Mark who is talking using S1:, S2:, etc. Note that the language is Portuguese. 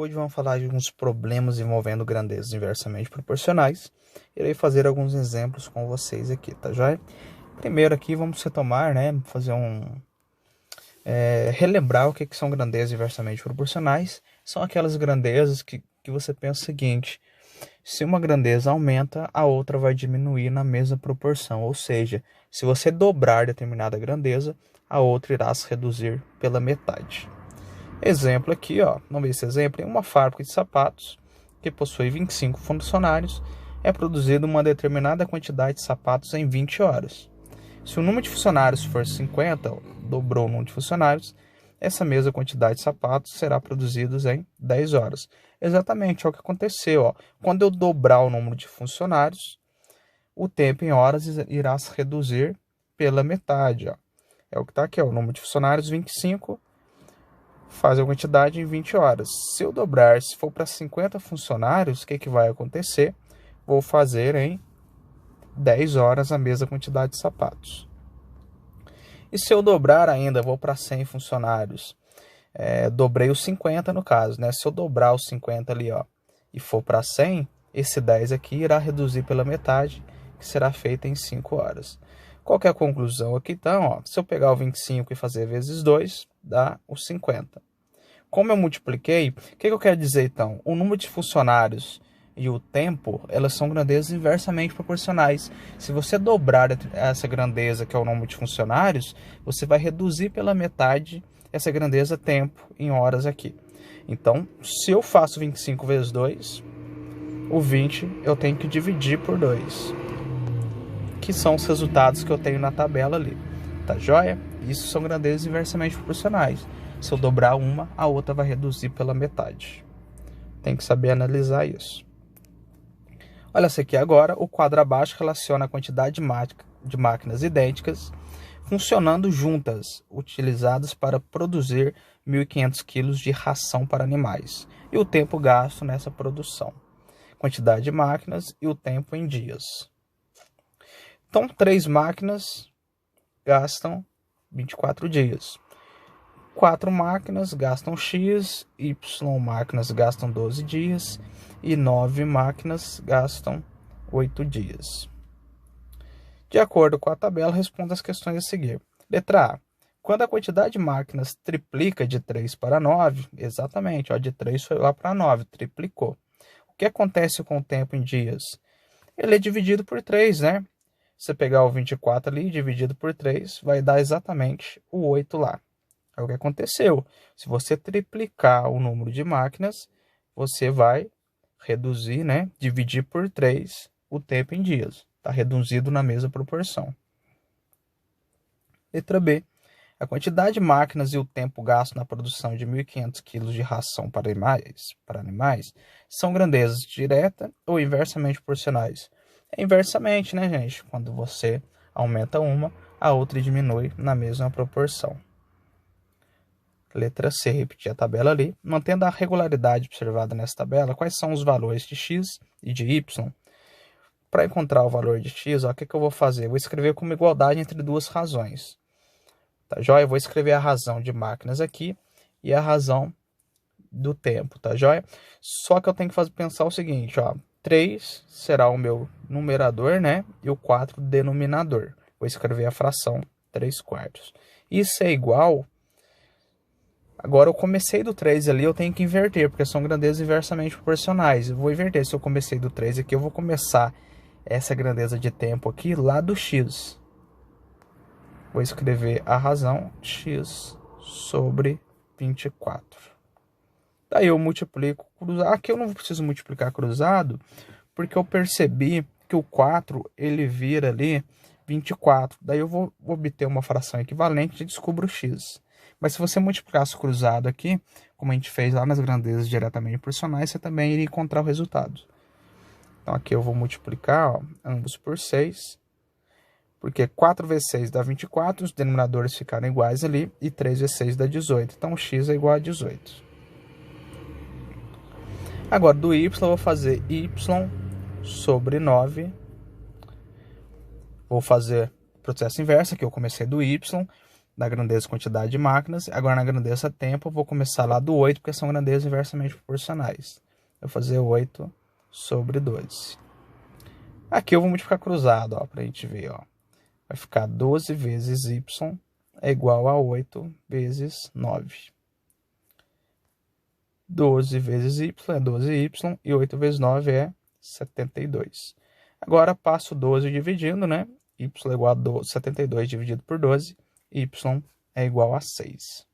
S1: Hoje vamos falar de alguns problemas envolvendo grandezas inversamente proporcionais. Irei fazer alguns exemplos com vocês aqui, tá joia? Primeiro aqui vamos retomar, fazer relembrar o que são grandezas inversamente proporcionais. São aquelas grandezas que você pensa o seguinte: se uma grandeza aumenta, a outra vai diminuir na mesma proporção. Ou seja, se você dobrar determinada grandeza, a outra irá se reduzir pela metade. Exemplo aqui, vamos ver esse exemplo. Em uma fábrica de sapatos, que possui 25 funcionários, é produzida uma determinada quantidade de sapatos em 20 horas. Se o número de funcionários for 50, dobrou o número de funcionários, essa mesma quantidade de sapatos será produzida em 10 horas. Exatamente é o que aconteceu. Quando eu dobrar o número de funcionários, o tempo em horas irá se reduzir pela metade. É o que está aqui, o número de funcionários 25, faz a quantidade em 20 horas. Se eu dobrar, se for para 50 funcionários, o que vai acontecer? Vou fazer em 10 horas a mesma quantidade de sapatos. E se eu dobrar ainda, vou para 100 funcionários. Dobrei os 50 no caso, né? Se eu dobrar os 50 ali, e for para 100, esse 10 aqui irá reduzir pela metade, que será feita em 5 horas. Qual que é a conclusão aqui, então? Se eu pegar o 25 e fazer vezes 2, dá os 50. Como eu multipliquei, o que eu quero dizer, então? O número de funcionários e o tempo, elas são grandezas inversamente proporcionais. Se você dobrar essa grandeza, que é o número de funcionários, você vai reduzir pela metade essa grandeza tempo em horas aqui. Então, se eu faço 25 vezes 2, o 20 eu tenho que dividir por 2. Que são os resultados que eu tenho na tabela ali. Tá joia? Isso são grandezas inversamente proporcionais. Se eu dobrar uma, a outra vai reduzir pela metade. Tem que saber analisar isso. Olha essa aqui agora. O quadro abaixo relaciona a quantidade de máquinas idênticas funcionando juntas, utilizadas para produzir 1.500 kg de ração para animais, e o tempo gasto nessa produção. Quantidade de máquinas e o tempo em dias. Então, 3 máquinas gastam 24 dias. 4 máquinas gastam X, Y máquinas gastam 12 dias e 9 máquinas gastam 8 dias. De acordo com a tabela, responda as questões a seguir. Letra A. Quando a quantidade de máquinas triplica de 3 para 9, exatamente, de 3 foi lá para 9, triplicou. O que acontece com o tempo em dias? Ele é dividido por 3, né? Se você pegar o 24 ali, dividido por 3, vai dar exatamente o 8 lá. É o que aconteceu. Se você triplicar o número de máquinas, você vai reduzir, dividir por 3 o tempo em dias. Está reduzido na mesma proporção. Letra B. A quantidade de máquinas e o tempo gasto na produção de 1.500 kg de ração para animais são grandezas direta ou inversamente proporcionais. É inversamente, né, gente? Quando você aumenta uma, a outra diminui na mesma proporção. Letra C, repetir a tabela ali. Mantendo a regularidade observada nessa tabela, quais são os valores de X e de Y? Para encontrar o valor de X, o que eu vou fazer? Eu vou escrever como igualdade entre duas razões. Tá joia? Eu vou escrever a razão de máquinas aqui e a razão do tempo, tá joia? Só que eu tenho que pensar o seguinte, 3 será o meu numerador, e o 4 denominador. Vou escrever a fração 3/4. Isso é igual. Agora eu comecei do 3 ali, eu tenho que inverter, porque são grandezas inversamente proporcionais. Eu vou inverter. Se eu comecei do 3 aqui, eu vou começar essa grandeza de tempo aqui lá do X. Vou escrever a razão X sobre 24. Daí eu multiplico cruzado. Aqui eu não preciso multiplicar cruzado, porque eu percebi que o 4 ele vira ali 24. Daí eu vou obter uma fração equivalente e descubro o X. Mas se você multiplicasse o cruzado aqui, como a gente fez lá nas grandezas diretamente proporcionais, você também iria encontrar o resultado. Então aqui eu vou multiplicar ambos por 6, porque 4 vezes 6 dá 24, os denominadores ficaram iguais ali, e 3 vezes 6 dá 18. Então x é igual a 18. Agora do y eu vou fazer y sobre 9. Vou fazer o processo inverso, aqui eu comecei do y, da grandeza quantidade de máquinas. Agora na grandeza tempo eu vou começar lá do 8, porque são grandezas inversamente proporcionais. Eu vou fazer 8 sobre 12. Aqui eu vou multiplicar cruzado, ó, pra gente ver, ó. Vai ficar 12 vezes y é igual a 8 vezes 9. 12 vezes y é 12y e 8 vezes 9 é 72. Agora passo 12 dividindo, né? Y é igual a 72 dividido por 12, y é igual a 6.